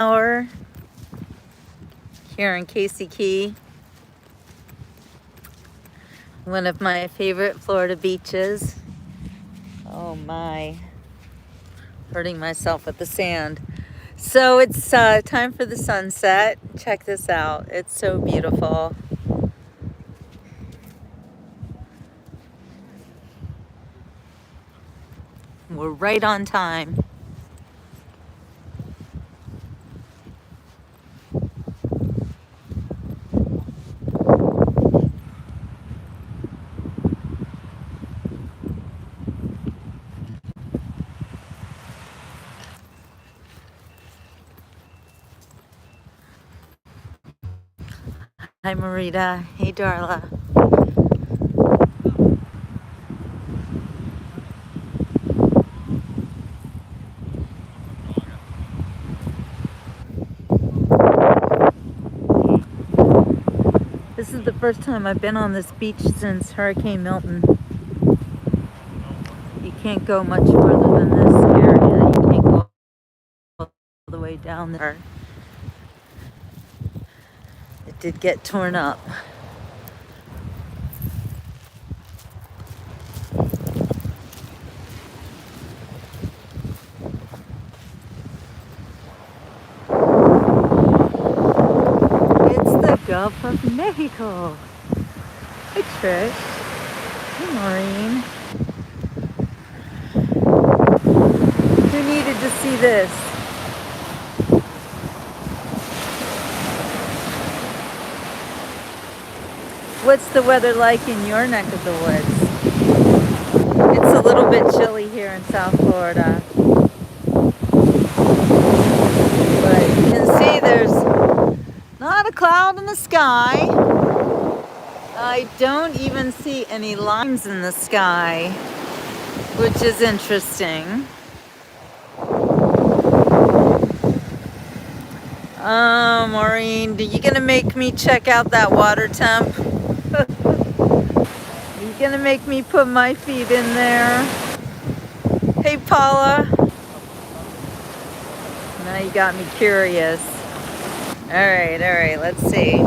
hour here in Casey Key, one of my favorite Florida beaches. Oh my, hurting myself with the sand. So it's time for the sunset. Check this out. It's so beautiful. We're right on time. Hi Marita. Hey Darla. This is the first time I've been on this beach since Hurricane Milton. You can't go much further than this area. You can't go all the way down there. It did get torn up. It's the Gulf of Mexico. Hey Trish. Hey Maureen. Who needed to see this? What's the weather like in your neck of the woods? It's a little bit chilly here in South Florida. But you can see there's not a cloud in the sky. I don't even see any lines in the sky, which is interesting. Oh, Maureen, are you gonna make me check out that water temp? Are you gonna make me put my feet in there? Hey, Paula. Now you got me curious. All right, let's see.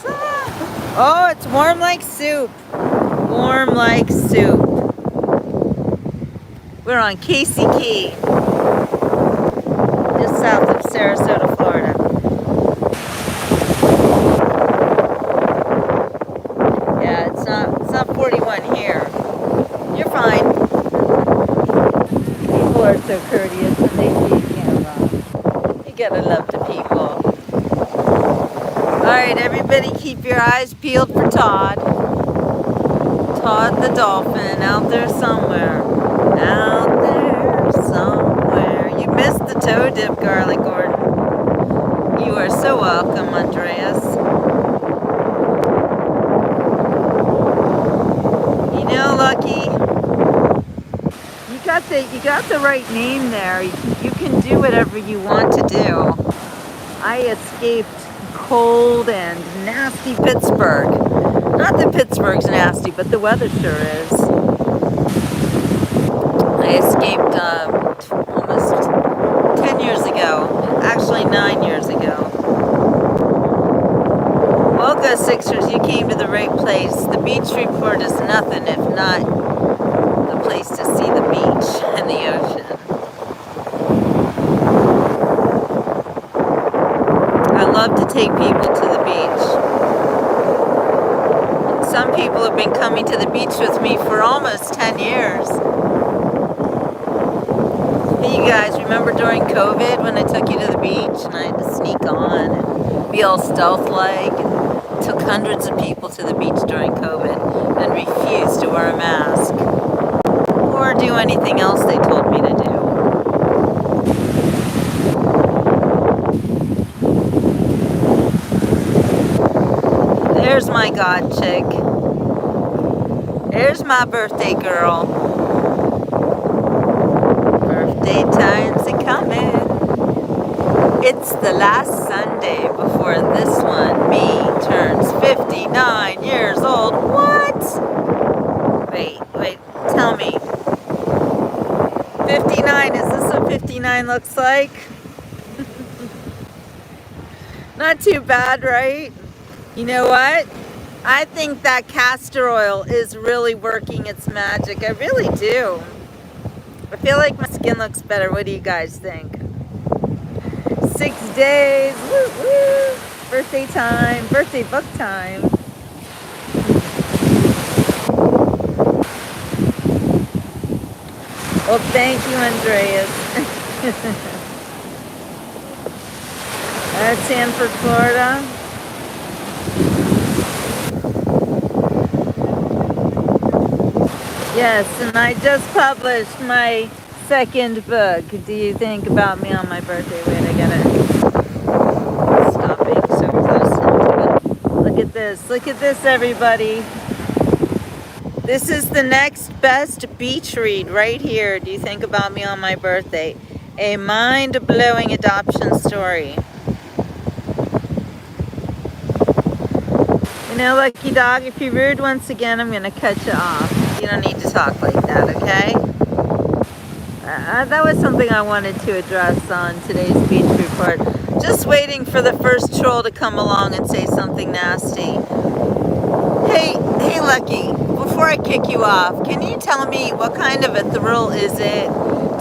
Ah! Oh, it's warm like soup. Warm like soup. We're on Casey Key, just south of Sarasota, Florida. Yeah, it's not 41 here. You're fine. People are so courteous when they see a camera. You gotta love the people. Alright, everybody keep your eyes peeled for Todd. Todd the dolphin out there somewhere. Out there somewhere. You missed the toe dip, Garlic Gordon. You are so welcome, Andreas. You know, Lucky, you got the right name there. You can do whatever you want to do. I escaped cold and nasty Pittsburgh. Not that Pittsburgh's nasty, but the weather sure is. I escaped almost 10 years ago. Actually, 9 years ago. Well, go Sixers, you came to the right place. The beach report is nothing if not the place to see the beach and the ocean. I love to take people to the beach. Some people have been coming to the beach with me for almost 10 years. Hey, you guys, remember during COVID when I took you to the beach and I had to sneak on and be all stealth-like? And took hundreds of people to the beach during COVID and refused to wear a mask or do anything else they told me to do. There's my God chick. There's my birthday girl. Birthday time's a coming. It's the last Sunday before this one, me, turns 59 years old. What? Wait, tell me. 59, is this what 59 looks like? Not too bad, right? You know what? I think that castor oil is really working its magic. I really do. I feel like my skin looks better. What do you guys think? 6 days. Woo woo. Birthday time. Birthday book time. Well, thank you, Andreas. That's Sanford, Florida. Yes, and I just published my second book. Do you think about me on my birthday? Wait, I gotta stop being so close into it. Look at this. Look at this, everybody. This is the next best beach read right here. Do you think about me on my birthday? A mind-blowing adoption story. You know, Lucky Dog, if you're rude once again, I'm going to cut you off. You don't need to talk like that, okay? That was something I wanted to address on today's beach report. Just waiting for the first troll to come along and say something nasty. Hey, Lucky, before I kick you off, can you tell me what kind of a thrill is it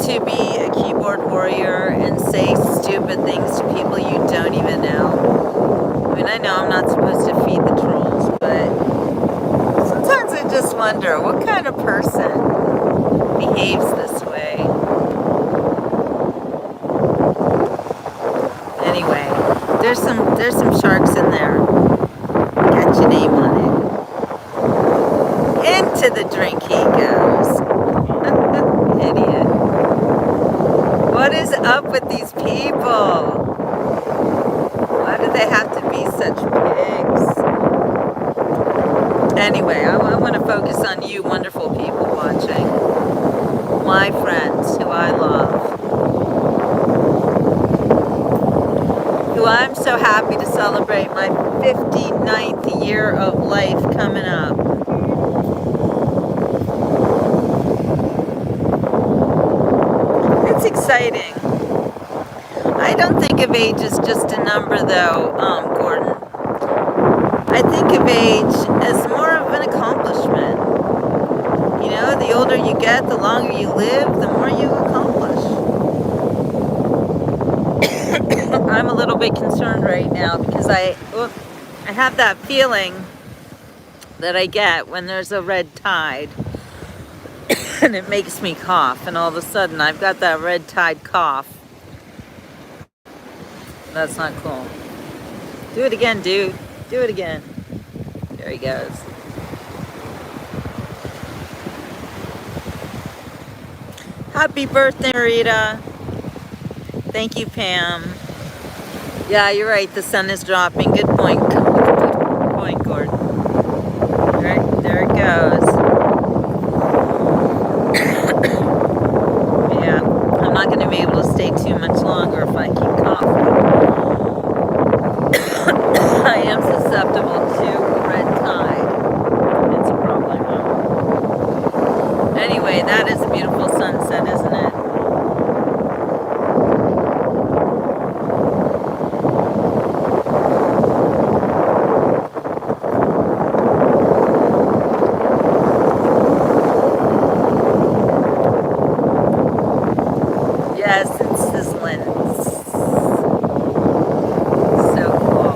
to be a keyboard warrior and say stupid things to people you don't even know? I mean, I know I'm not supposed to feed the trolls, but sometimes I just wonder what kind of person behaves this way. Anyway, there's some sharks in there. Got your name on it. Into the drink he goes. Idiot. What is up with these people? Why do they have to be such pigs? Anyway, I want to focus on you wonderful people watching. My friends who I love. Who I'm so happy to celebrate my 59th year of life coming up. It's exciting. I don't think of age as just a number though, Gordon. I think of age as more of an accomplishment. You know, the older you get, the longer you live, the more you accomplish. I'm a little bit concerned right now because I have that feeling that I get when there's a red tide and it makes me cough, and all of a sudden I've got that red tide cough. That's not cool. Do it again, dude. Do it again. There he goes. Happy birthday, Rita. Thank you, Pam. Yeah, you're right. The sun is dropping. Good point. Good point, Gordon. There it goes. Yeah, I'm not going to be able to stay too much longer if I keep coughing. I am susceptible to red tide. It's a problem. Anyway, that is a beautiful sunset, isn't it? Yes, it's sizzling. So cool.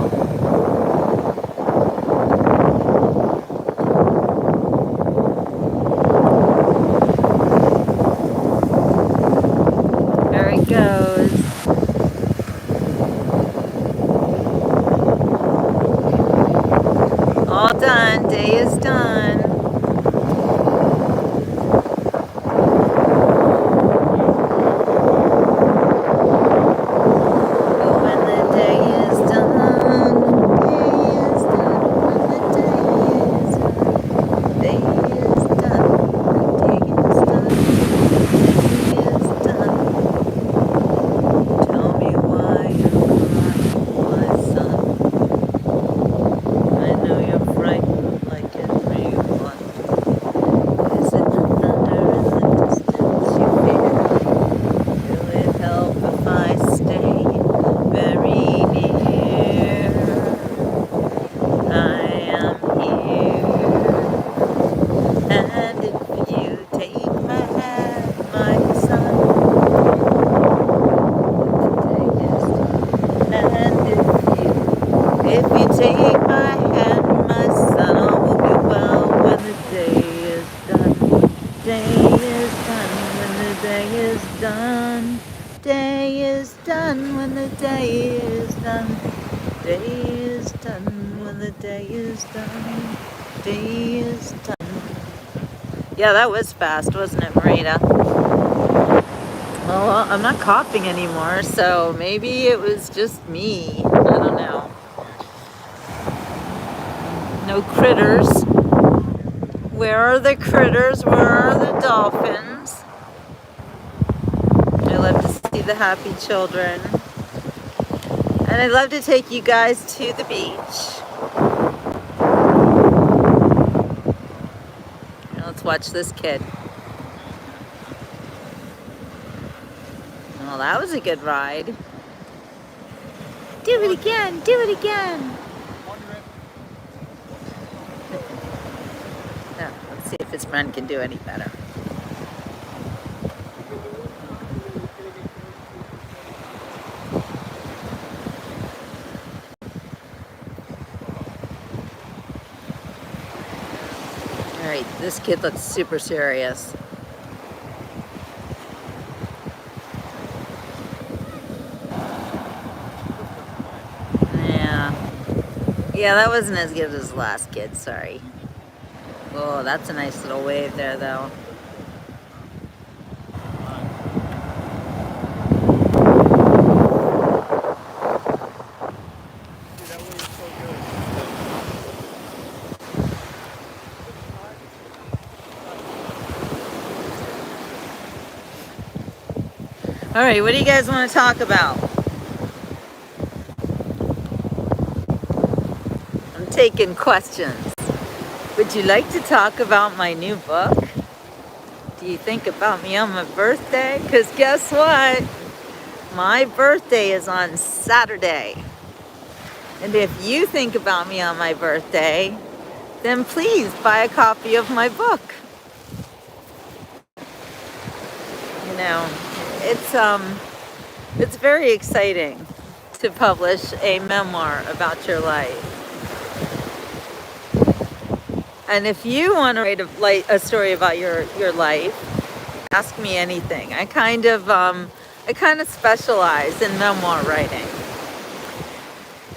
There it goes. All done. Day is done. Tell me why. you take my hand, my son, all will be well when the day is done. Day is done when the day is done. Day is done when the day is done. Day is done when the day is done. Day is done. Yeah, that was fast, wasn't it, Marita? Well, I'm not coughing anymore, so maybe it was just me. I don't know. No critters. Where are the critters? Where are the dolphins? I love to see the happy children. And I'd love to take you guys to the beach. Now let's watch this kid. Well, that was a good ride. Do it again, do it again. Now, let's see if his friend can do any better. All right, this kid looks super serious. Yeah, that wasn't as good as the last kid, sorry. Oh, that's a nice little wave there, though. All right, what do you guys want to talk about? I'm taking questions. Would you like to talk about my new book? Do you think about me on my birthday? Because guess what? My birthday is on Saturday. And if you think about me on my birthday, then please buy a copy of my book. You know, it's very exciting to publish a memoir about your life. And if you want to write a story about your life, ask me anything. I kind of specialize in memoir writing.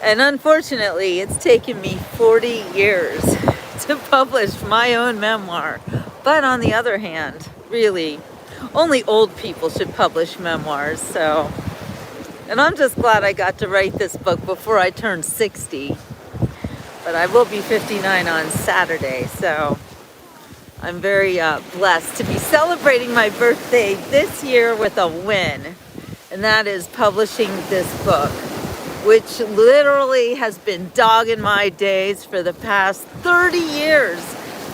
And unfortunately, it's taken me 40 years to publish my own memoir. But on the other hand, really, only old people should publish memoirs. So, and I'm just glad I got to write this book before I turned 60. But I will be 59 on Saturday, so I'm very blessed to be celebrating my birthday this year with a win. And that is publishing this book, which literally has been dogging my days for the past 30 years.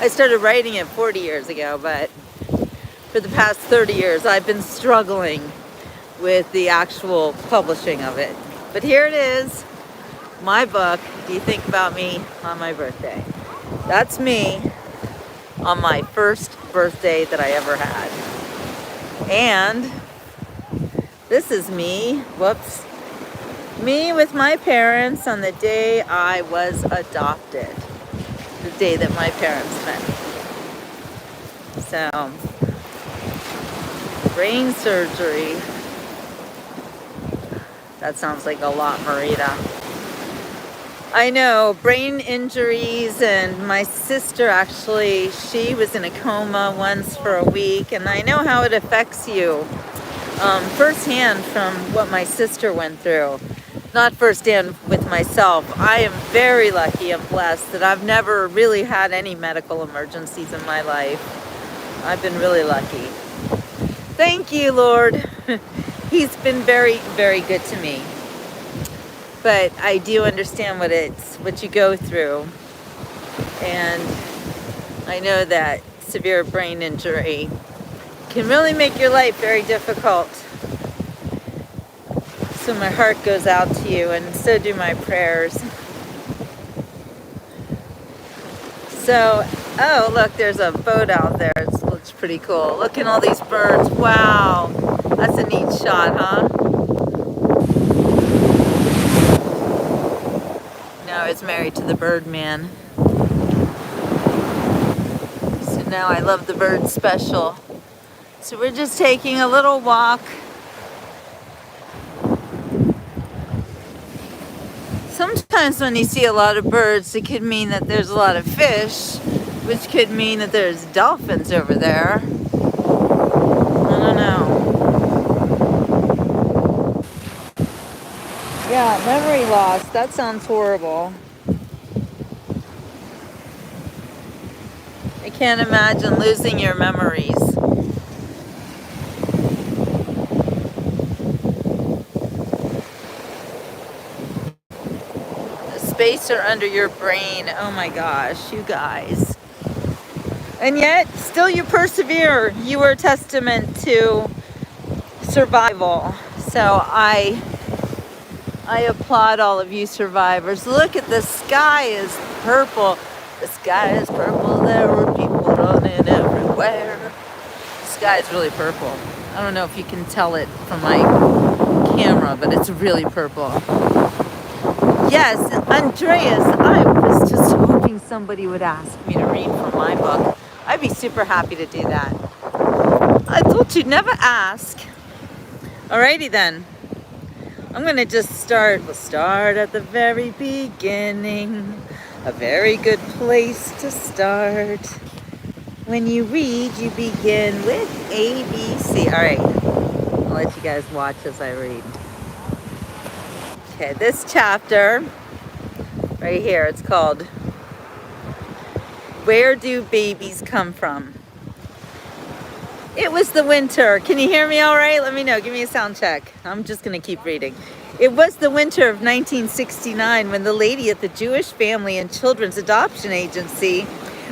I started writing it 40 years ago, but for the past 30 years, I've been struggling with the actual publishing of it. But here it is, my book, Do You Think About Me on My Birthday? That's me on my first birthday that I ever had. And this is me, me with my parents on the day I was adopted, the day that my parents met me. So, brain surgery. That sounds like a lot, Marita. I know, brain injuries, and my sister actually, she was in a coma once for a week, and I know how it affects you firsthand from what my sister went through. Not firsthand with myself. I am very lucky and blessed that I've never really had any medical emergencies in my life. I've been really lucky. Thank you, Lord. He's been very, very good to me. But I do understand what you go through. And I know that severe brain injury can really make your life very difficult. So my heart goes out to you, and so do my prayers. So, oh, look, there's a boat out there. It looks pretty cool. Look at all these birds. Wow. That's a neat shot, huh? No, was married to the Birdman. So now I love the bird special. So we're just taking a little walk. Sometimes when you see a lot of birds, it could mean that there's a lot of fish, which could mean that there's dolphins over there. I don't know. Yeah, memory loss. That sounds horrible. I can't imagine losing your memories. The space are under your brain. Oh my gosh, you guys. And yet, still you persevere. You are a testament to survival. So I applaud all of you survivors. Look at the sky is purple. The sky is purple. There were people running everywhere. The sky is really purple. I don't know if you can tell it from my camera, but it's really purple. Yes, Andreas, I was just hoping somebody would ask me to read from my book. I'd be super happy to do that. I thought you'd never ask. Alrighty then. I'm going to just start. We'll start at the very beginning. A very good place to start. When you read, you begin with ABC. Alright. I'll let you guys watch as I read. Okay, this chapter right here, it's called Where Do Babies Come From? It was the winter. Can you hear me all right? Let me know. Give me a sound check. I'm just going to keep reading. It was the winter of 1969 when the lady at the Jewish Family and Children's Adoption Agency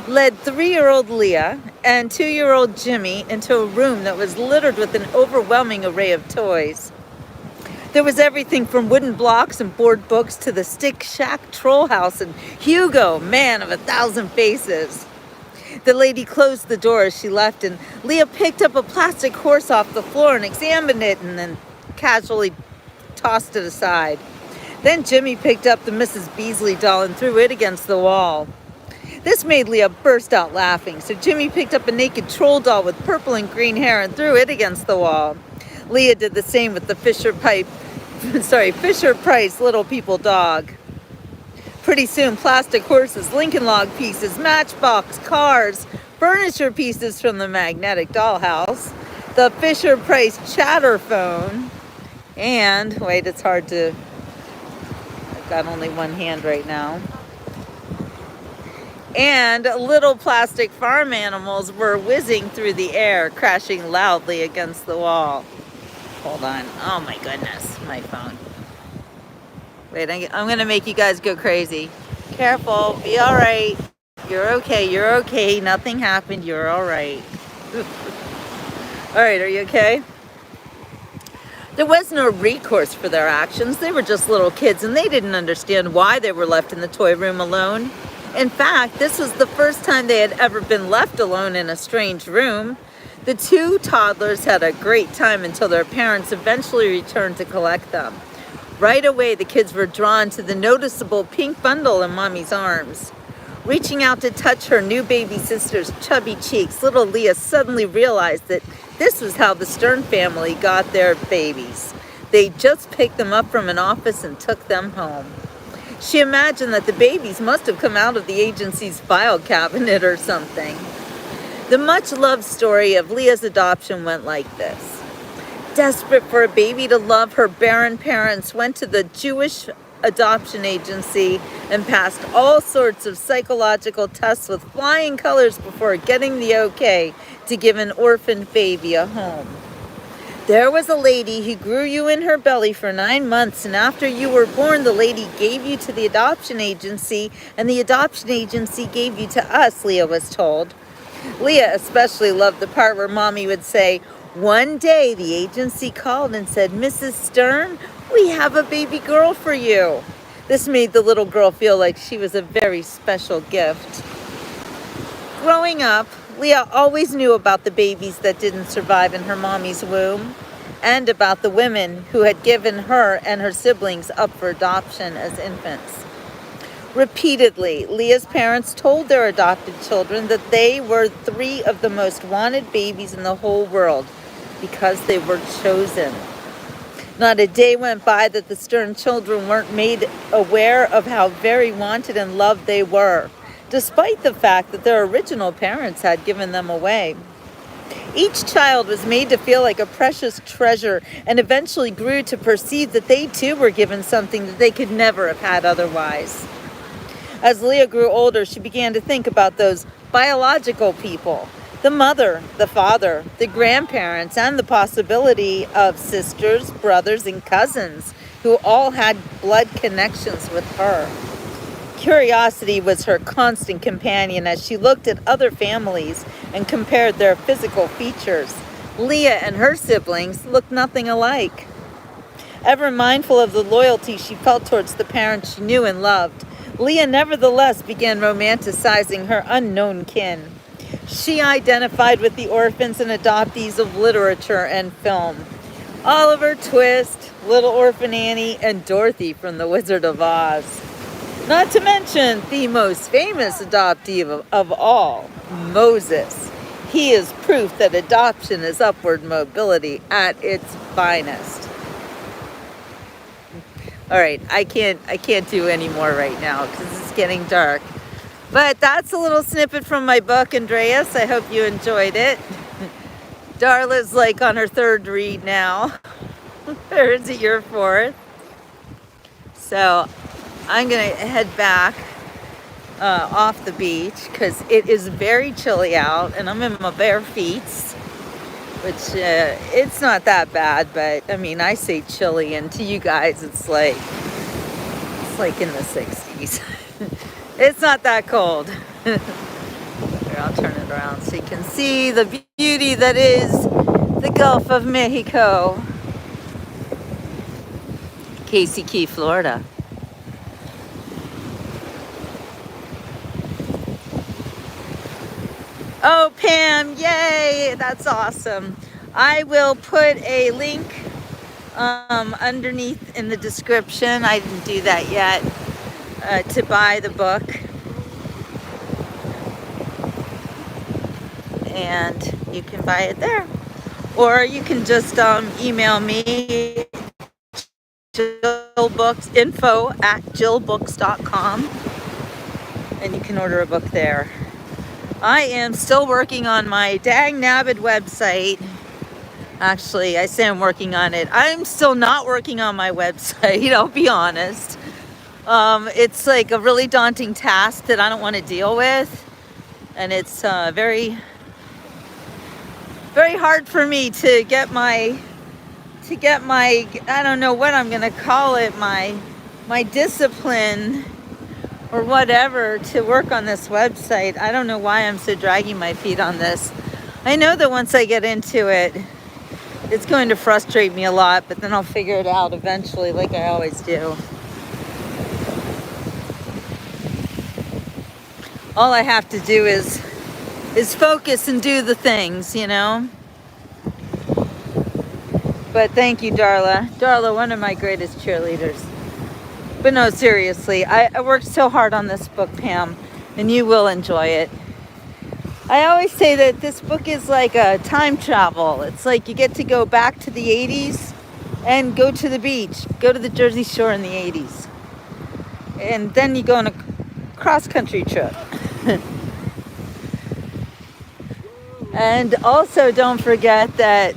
led 3-year-old Leah and 2-year-old Jimmy into a room that was littered with an overwhelming array of toys. There was everything from wooden blocks and board books to the Stick Shack Troll House and Hugo, Man of 1,000 Faces. The lady closed the door as she left, and Leah picked up a plastic horse off the floor and examined it and then casually tossed it aside. Then Jimmy picked up the Mrs. Beasley doll and threw it against the wall. This made Leah burst out laughing, so Jimmy picked up a naked troll doll with purple and green hair and threw it against the wall. Leah did the same with the Fisher Price Little People dog. Pretty soon, plastic horses, Lincoln log pieces, matchbox cars, furniture pieces from the magnetic dollhouse, the Fisher Price chatter phone, and, wait, it's hard to, I've got only one hand right now, and little plastic farm animals were whizzing through the air, crashing loudly against the wall. Hold on. Oh my goodness, my phone. Wait, I'm going to make you guys go crazy. Careful. Be all right. You're okay. You're okay. Nothing happened. You're all right. All right, are you okay? There was no recourse for their actions. They were just little kids, and they didn't understand why they were left in the toy room alone. In fact, this was the first time they had ever been left alone in a strange room. The 2 toddlers had a great time until their parents eventually returned to collect them. Right away, the kids were drawn to the noticeable pink bundle in Mommy's arms. Reaching out to touch her new baby sister's chubby cheeks, little Leah suddenly realized that this was how the Stern family got their babies. They just picked them up from an office and took them home. She imagined that the babies must have come out of the agency's file cabinet or something. The much-loved story of Leah's adoption went like this. Desperate for a baby to love, her barren parents went to the Jewish Adoption Agency and passed all sorts of psychological tests with flying colors before getting the okay to give an orphaned baby a home. There was a lady who grew you in her belly for 9 months, and after you were born, the lady gave you to the adoption agency, and the adoption agency gave you to us, Leah was told. Leah especially loved the part where Mommy would say, "One day the agency called and said, 'Mrs. Stern, we have a baby girl for you.'" This made the little girl feel like she was a very special gift. Growing up, Leah always knew about the babies that didn't survive in her mommy's womb, and about the women who had given her and her siblings up for adoption as infants. Repeatedly, Leah's parents told their adopted children that they were three of the most wanted babies in the whole world because they were chosen. Not a day went by that the Stern children weren't made aware of how very wanted and loved they were, despite the fact that their original parents had given them away. Each child was made to feel like a precious treasure and eventually grew to perceive that they too were given something that they could never have had otherwise. As Leah grew older, she began to think about those biological people, the mother, the father, the grandparents, and the possibility of sisters, brothers, and cousins who all had blood connections with her. Curiosity was her constant companion as she looked at other families and compared their physical features. Leah and her siblings looked nothing alike. Ever mindful of the loyalty she felt towards the parents she knew and loved, Leah nevertheless began romanticizing her unknown kin. She identified with the orphans and adoptees of literature and film. Oliver Twist, Little Orphan Annie, and Dorothy from The Wizard of Oz. Not to mention the most famous adoptee of all, Moses. He is proof that adoption is upward mobility at its finest. All right, I can't do any more right now because it's getting dark. But that's a little snippet from my book, Andreas. I hope you enjoyed it. Darla's like on her third read now. Or is it your fourth? So I'm going to head back off the beach because it is very chilly out and I'm in my bare feet, which it's not that bad, but I mean, I say chilly and to you guys it's like in the 60s. It's not that cold. Here, I'll turn it around so you can see the beauty that is the Gulf of Mexico. Casey Key, Florida. Oh, Pam, yay, that's awesome. I will put a link underneath in the description. I didn't do that yet, to buy the book. And you can buy it there. Or you can just email me, info@jillbooks.com, and you can order a book there. I am still working on my dang nabbit website. Actually, I say I'm working on it. I'm still not working on my website, I'll be honest. It's like a really daunting task that I don't want to deal with. And it's very, very hard for me to get my, I don't know what I'm going to call it, my discipline or whatever to work on this website. I don't know why I'm so dragging my feet on this. I know that once I get into it, it's going to frustrate me a lot, but then I'll figure it out eventually, like I always do. All I have to do is focus and do the things, you know? But thank you, Darla. Darla, one of my greatest cheerleaders. But no, seriously, I worked so hard on this book, Pam, and you will enjoy it. I always say that this book is like a time travel. It's like you get to go back to the 80s and go to the beach, go to the Jersey Shore in the 80s. And then you go on a cross-country trip. And also don't forget that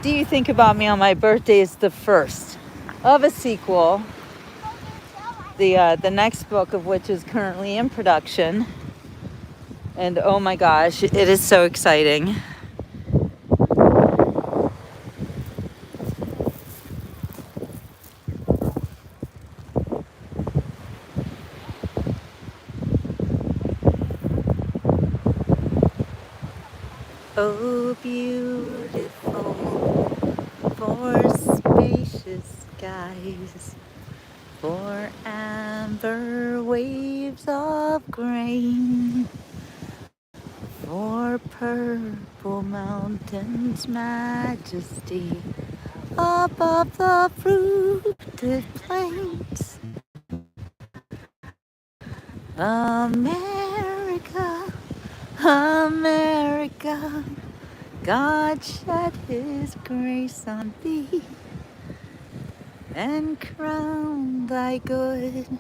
Do You Think About Me on My Birthday is the first of a sequel, the next book of which is currently in production. And oh my gosh, it is so exciting. Oh, beautiful, for spacious skies, for amber waves of grain, for purple mountains' majesty above the fruited plains. America, America, God shed his grace on thee and crown thy good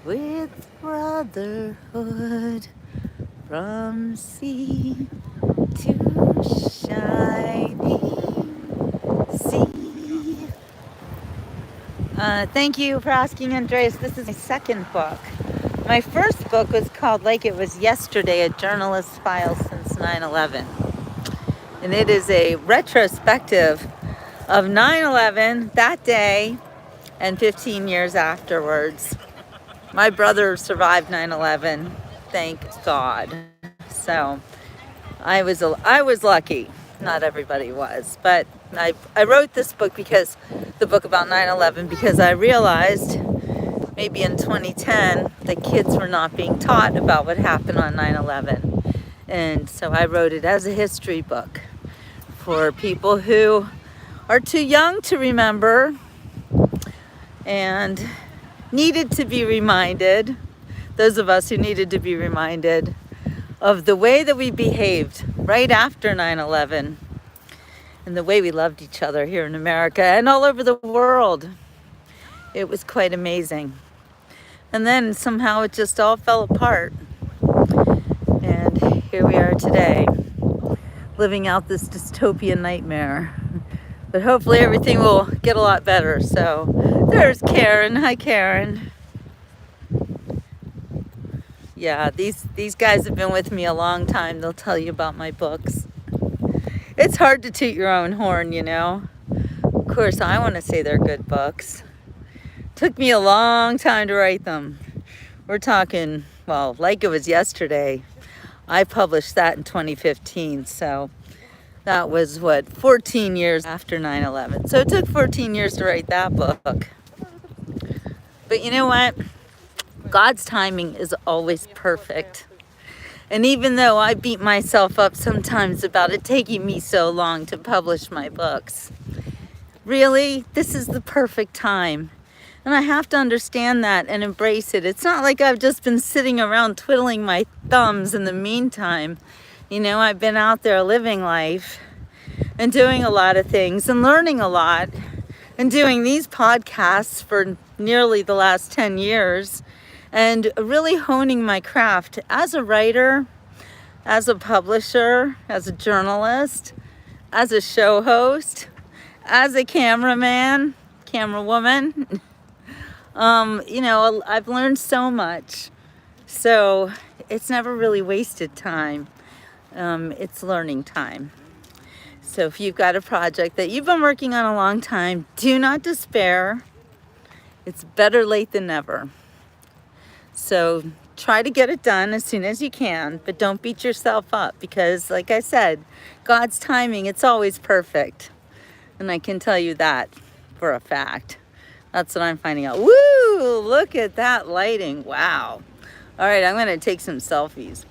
with brotherhood from sea to shining sea. Thank you for asking, Andreas. This is my second book. My first book was called Like It Was Yesterday, A Journalist's File Since 9/11. And it is a retrospective of 9/11, that day, and 15 years afterwards. My brother survived 9/11, thank God. So I was lucky. Not everybody was, but I wrote this book because the book about 9/11 because I realized maybe in 2010 the kids were not being taught about what happened on 9/11, and so I wrote it as a history book for people who are too young to remember and needed to be reminded, those of us who needed to be reminded of the way that we behaved right after 9/11 and the way we loved each other here in America and all over the world. It was quite amazing. And then somehow it just all fell apart. And here we are today, living out this dystopian nightmare. But hopefully everything will get a lot better. So there's Karen. Hi, Karen. Yeah, these guys have been with me a long time. They'll tell you about my books. It's hard to toot your own horn, you know. Of course, I want to say they're good books. Took me a long time to write them. We're talking, well, Like It Was Yesterday. I published that in 2015, so that was, 14 years after 9/11. So it took 14 years to write that book. But you know what? God's timing is always perfect. And even though I beat myself up sometimes about it taking me so long to publish my books, really, this is the perfect time. And I have to understand that and embrace it. It's not like I've just been sitting around twiddling my thumbs in the meantime. You know, I've been out there living life and doing a lot of things and learning a lot and doing these podcasts for nearly the last 10 years and really honing my craft as a writer, as a publisher, as a journalist, as a show host, as a cameraman, camerawoman. You know, I've learned so much. So it's never really wasted time. It's learning time. So if you've got a project that you've been working on a long time, do not despair. It's better late than never. So try to get it done as soon as you can, but don't beat yourself up because, like I said, God's timing, it's always perfect. And I can tell you that for a fact. That's what I'm finding out. Woo! Look at that lighting. Wow. All right, I'm going to take some selfies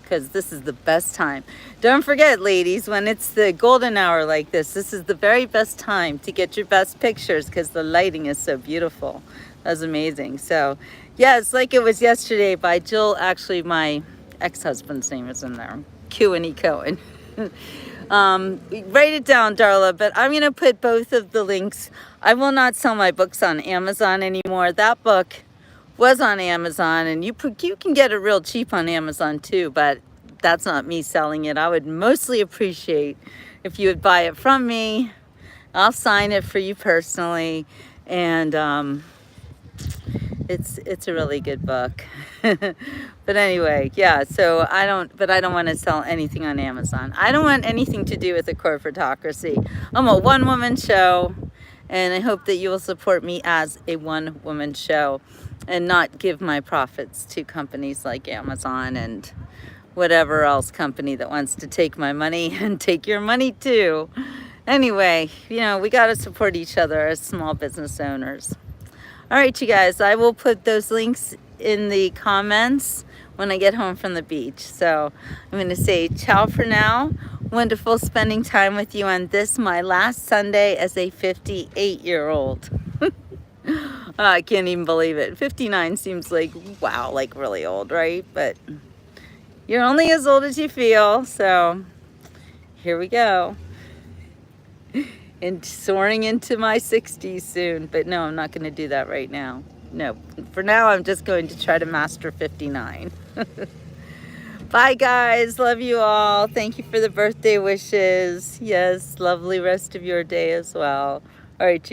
because this is the best time. Don't forget, ladies, when it's the golden hour like this is the very best time to get your best pictures because the lighting is so beautiful. That's amazing. So, yes, Like It Was Yesterday by Jill. Actually, my ex-husband's name is in there. Q&E Cohen. Write it down, Darla, but I'm going to put both of the links. I will not sell my books on Amazon anymore. That book was on Amazon, and you can get it real cheap on Amazon too, but that's not me selling it. I would mostly appreciate if you would buy it from me. I'll sign it for you personally, and it's a really good book. But anyway, yeah, so I don't want to sell anything on Amazon. I don't want anything to do with the corporatocracy. I'm a one-woman show, and I hope that you will support me as a one-woman show and not give my profits to companies like Amazon and whatever else company that wants to take my money and take your money too. Anyway, you know, we got to support each other as small business owners. All right, you guys, I will put those links in the comments when I get home from the beach. So I'm going to say ciao for now. Wonderful spending time with you on this, my last Sunday as a 58-year-old. I can't even believe it. 59 seems like, wow, like really old, right? But you're only as old as you feel, so here we go. And soaring into my 60s soon. But no, I'm not going to do that right now. No, for now, I'm just going to try to master 59. Bye, guys. Love you all. Thank you for the birthday wishes. Yes, lovely rest of your day as well. All right,